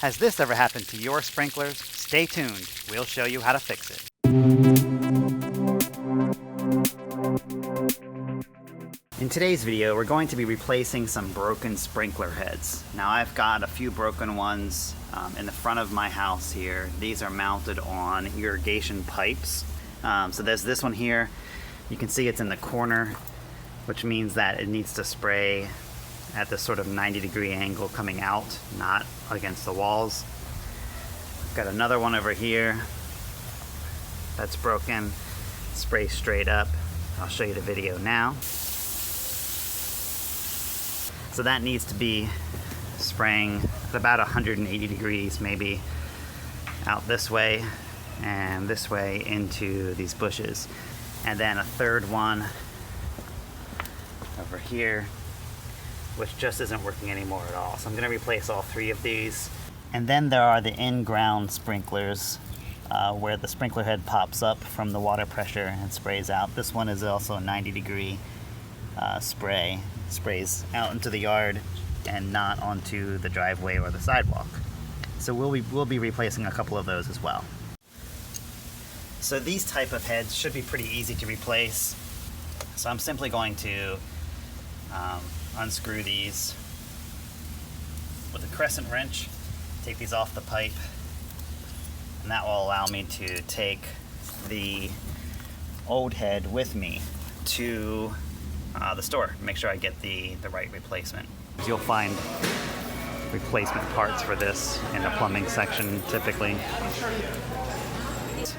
Has this ever happened to your sprinklers? Stay tuned, we'll show you how to fix it. In today's video, we're going to be replacing some broken sprinkler heads. Now I've got a few broken ones in the front of my house here. These are mounted on irrigation pipes. So there's this one here. You can see it's in the corner, which means that it needs to spray at this sort of 90-degree angle coming out, not against the walls. Got another one over here that's broken. Spray straight up. I'll show you the video now. So that needs to be spraying at about 180 degrees, maybe out this way and this way into these bushes. And then a third one over here, which just isn't working anymore at all. So I'm gonna replace all three of these. And then there are the in-ground sprinklers where the sprinkler head pops up from the water pressure and sprays out. This one is also a 90-degree spray. Sprays out into the yard and not onto the driveway or the sidewalk. So we'll be replacing a couple of those as well. So these type of heads should be pretty easy to replace. So I'm simply going to unscrew these with a crescent wrench, take these off the pipe, and that will allow me to take the old head with me to the store, make sure I get the right replacement. You'll find replacement parts for this in the plumbing section typically.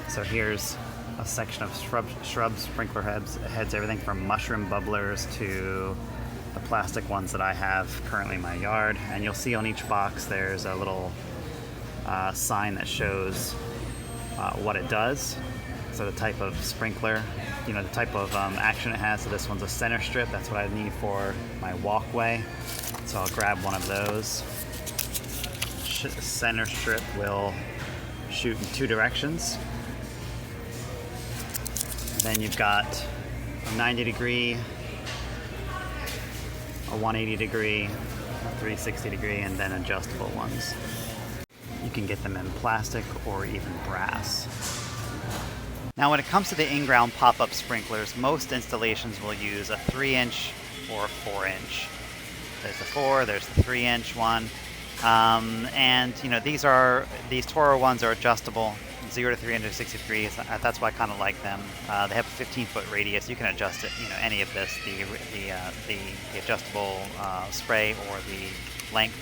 So here's a section of shrub sprinkler heads, everything from mushroom bubblers to the plastic ones that I have currently in my yard. And you'll see on each box there's a little sign that shows what it does. So the type of sprinkler, the type of action it has. So this one's a center strip. That's what I need for my walkway. So I'll grab one of those. Center strip will shoot in two directions. Then you've got a 90-degree, a 180-degree, a 360-degree, and then adjustable ones. You can get them in plastic or even brass. Now when it comes to the in-ground pop-up sprinklers, most installations will use a 3-inch or a 4-inch. There's the 4, there's the 3-inch one. And these Toro ones are adjustable, 0 to 360 degrees. That's why I kind of like them. They have a 15-foot radius. You can adjust it, any of this, the adjustable spray or the length.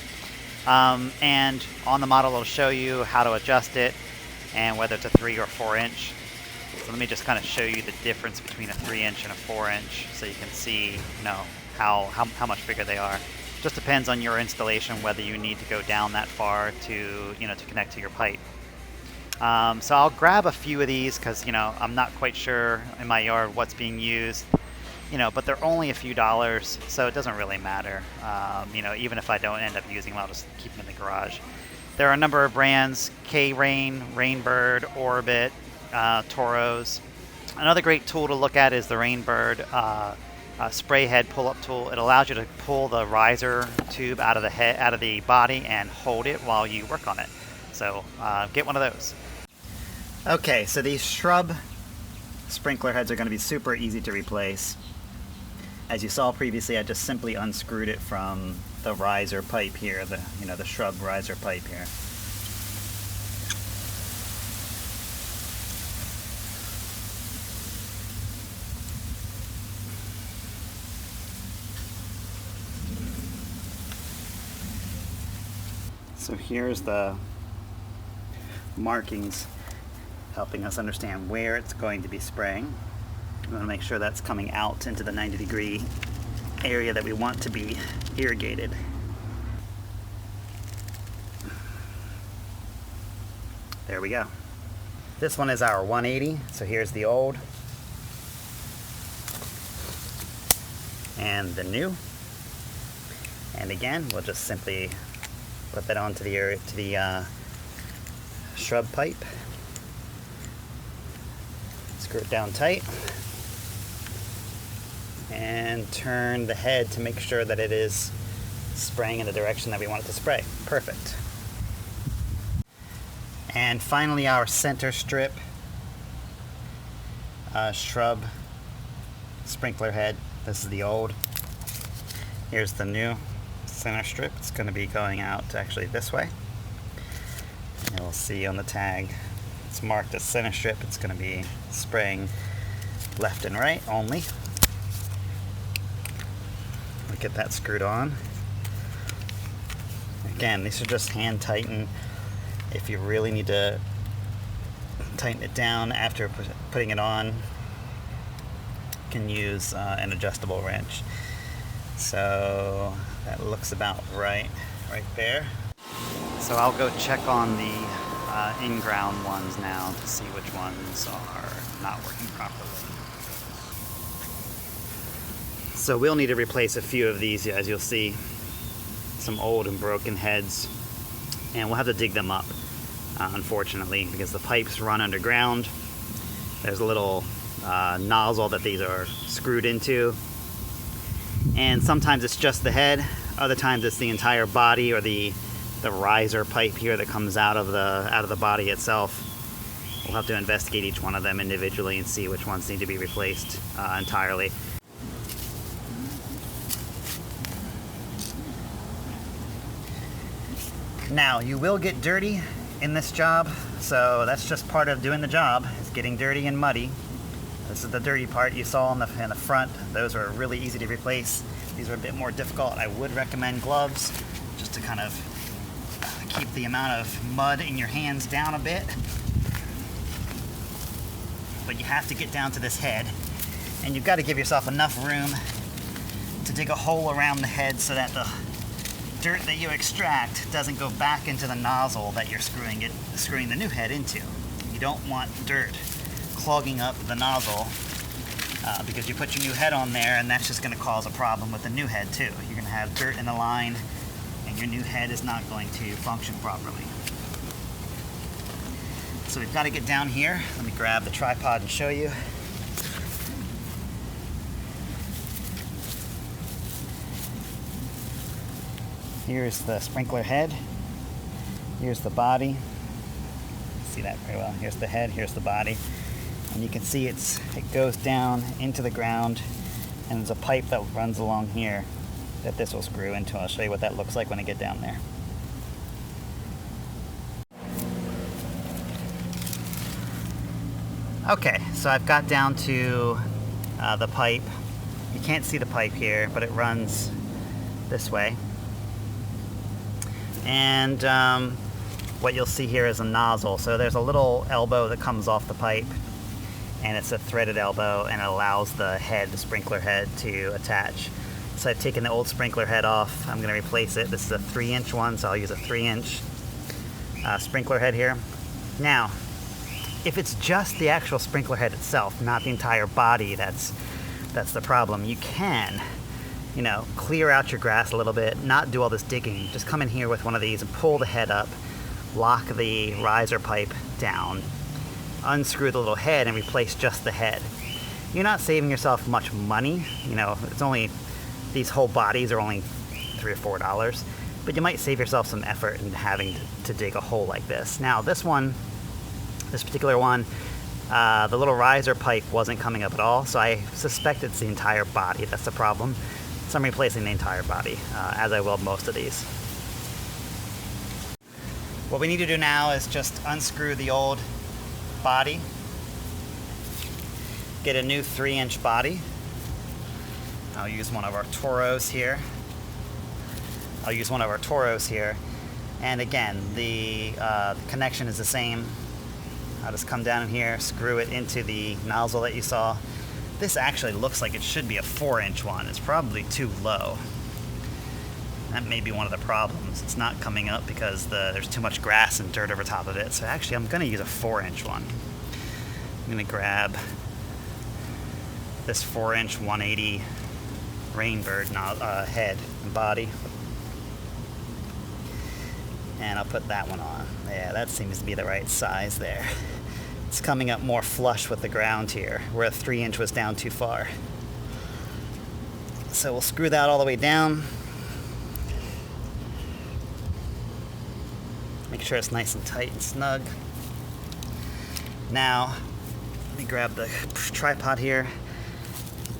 And on the model, it'll show you how to adjust it and whether it's a 3 or 4-inch. So let me just kind of show you the difference between a 3-inch and a 4-inch, so you can see, how much bigger they are. Just depends on your installation whether you need to go down that far to connect to your pipe. So I'll grab a few of these because I'm not quite sure in my yard what's being used, but they're only a few dollars, so it doesn't really matter. Even if I don't end up using them, I'll just keep them in the garage. There are a number of brands: K-Rain, Rainbird, Orbit, Toros. Another great tool to look at is the Rainbird spray head pull-up tool. It allows you to pull the riser tube out of the body and hold it while you work on it. So get one of those. Okay, so these shrub sprinkler heads are going to be super easy to replace. As you saw previously, I just simply unscrewed it from the riser pipe here, the shrub riser pipe here. So here's the markings helping us understand where it's going to be spraying. We want to make sure that's coming out into the 90-degree area that we want to be irrigated. There we go. This one is our 180, so here's the old and the new. And again, we'll just simply put that onto the shrub pipe. Screw it down tight and turn the head to make sure that it is spraying in the direction that we want it to spray. Perfect. And finally, our center strip shrub sprinkler head. This is the old. Here's the new center strip. It's going to be going out actually this way. You'll see on the tag it's marked as center strip. It's going to be spraying left and right only. We'll get that screwed on. Again, these are just hand tighten. If you really need to tighten it down after putting it on, you can use an adjustable wrench. So that looks about right there. So I'll go check on the in-ground ones now to see which ones are not working properly. So we'll need to replace a few of these, as you'll see, some old and broken heads, and we'll have to dig them up, unfortunately, because the pipes run underground. There's a little nozzle that these are screwed into, and sometimes it's just the head, other times it's the entire body or the riser pipe here that comes out of the body itself. We'll have to investigate each one of them individually and see which ones need to be replaced entirely. Now, you will get dirty in this job, so that's just part of doing the job, is getting dirty and muddy. This is the dirty part you saw in the front. Those are really easy to replace. These are a bit more difficult. I would recommend gloves, just to kind of keep the amount of mud in your hands down a bit. But you have to get down to this head, and you've got to give yourself enough room to dig a hole around the head so that the dirt that you extract doesn't go back into the nozzle that you're screwing the new head into. You don't want dirt clogging up the nozzle because you put your new head on there, and that's just going to cause a problem with the new head too. You're going to have dirt in the line, and your new head is not going to function properly. So we've got to get down here. Let me grab the tripod and show you. Here's the sprinkler head. Here's the body. See that very well. Here's the head, here's the body. And you can see it goes down into the ground, and there's a pipe that runs along here that this will screw into. I'll show you what that looks like when I get down there. Okay, so I've got down to the pipe. You can't see the pipe here, but it runs this way. And what you'll see here is a nozzle. So there's a little elbow that comes off the pipe, and it's a threaded elbow, and it allows the head, the sprinkler head, to attach. So I've taken the old sprinkler head off. I'm going to replace it. This is a 3-inch one, so I'll use a 3-inch sprinkler head here. Now, if it's just the actual sprinkler head itself, not the entire body, that's the problem. You can, clear out your grass a little bit, not do all this digging. Just come in here with one of these and pull the head up, lock the riser pipe down, unscrew the little head, and replace just the head. You're not saving yourself much money. It's only, these whole bodies are only $3 or $4, but you might save yourself some effort in having to dig a hole like this. Now, this particular one, the little riser pipe wasn't coming up at all, so I suspect it's the entire body that's the problem. So I'm replacing the entire body, as I will most of these. What we need to do now is just unscrew the old body, get a new 3-inch body. I'll use one of our Toros here. And again, the connection is the same. I'll just come down in here, screw it into the nozzle that you saw. This actually looks like it should be a 4-inch one. It's probably too low. That may be one of the problems. It's not coming up because there's too much grass and dirt over top of it. So actually, I'm going to use a 4-inch one. I'm going to grab this 4-inch 180 Rainbird head and body, and I'll put that one on. Yeah, that seems to be the right size there. It's coming up more flush with the ground here, where a 3-inch was down too far. So we'll screw that all the way down. Make sure it's nice and tight and snug. Now, let me grab the tripod here.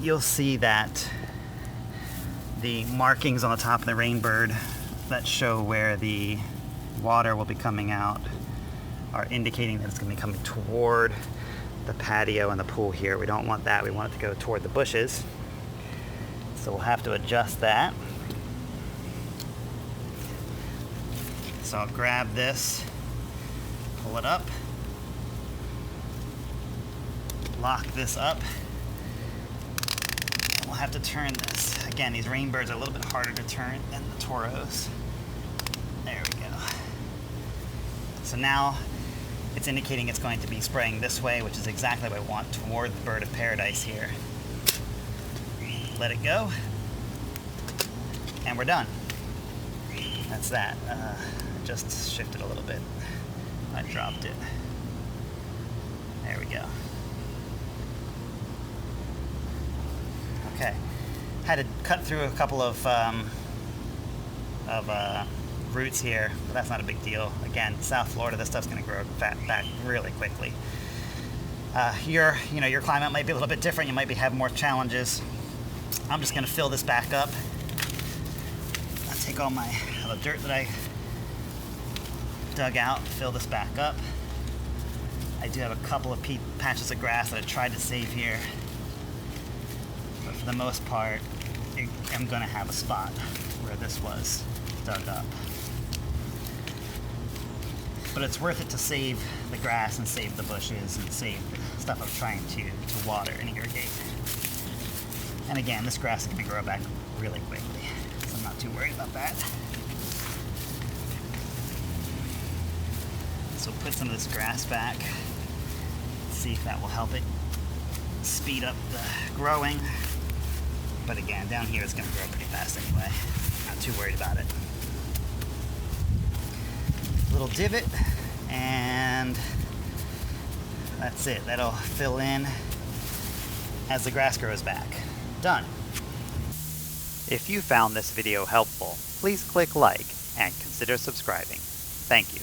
You'll see that the markings on the top of the rainbird that show where the water will be coming out are indicating that it's going to be coming toward the patio and the pool here. We don't want that. We want it to go toward the bushes. So we'll have to adjust that. So I'll grab this, pull it up, lock this up, and we'll have to turn this. Again, these rainbirds are a little bit harder to turn than the toros. There we go. So now it's indicating it's going to be spraying this way, which is exactly what I want, toward the bird of paradise here. Let it go, and we're done. That's that. Just shifted a little bit. I dropped it. There we go. Okay. Had to cut through a couple of roots here, but that's not a big deal. Again, South Florida, this stuff's going to grow back really quickly. Your climate might be a little bit different. You might have more challenges. I'm just going to fill this back up. I'll take all the dirt that I dug out, fill this back up. I do have a couple of patches of grass that I tried to save here, but for the most part, I'm going to have a spot where this was dug up. But it's worth it to save the grass and save the bushes and save the stuff I'm trying to water and irrigate. And again, this grass is going to grow back really quickly, so I'm not too worried about that. So put some of this grass back, see if that will help it speed up the growing. But again, down here it's going to grow pretty fast anyway. Not too worried about it. Little divot, and that's it. That'll fill in as the grass grows back. Done. If you found this video helpful, please click like and consider subscribing. Thank you.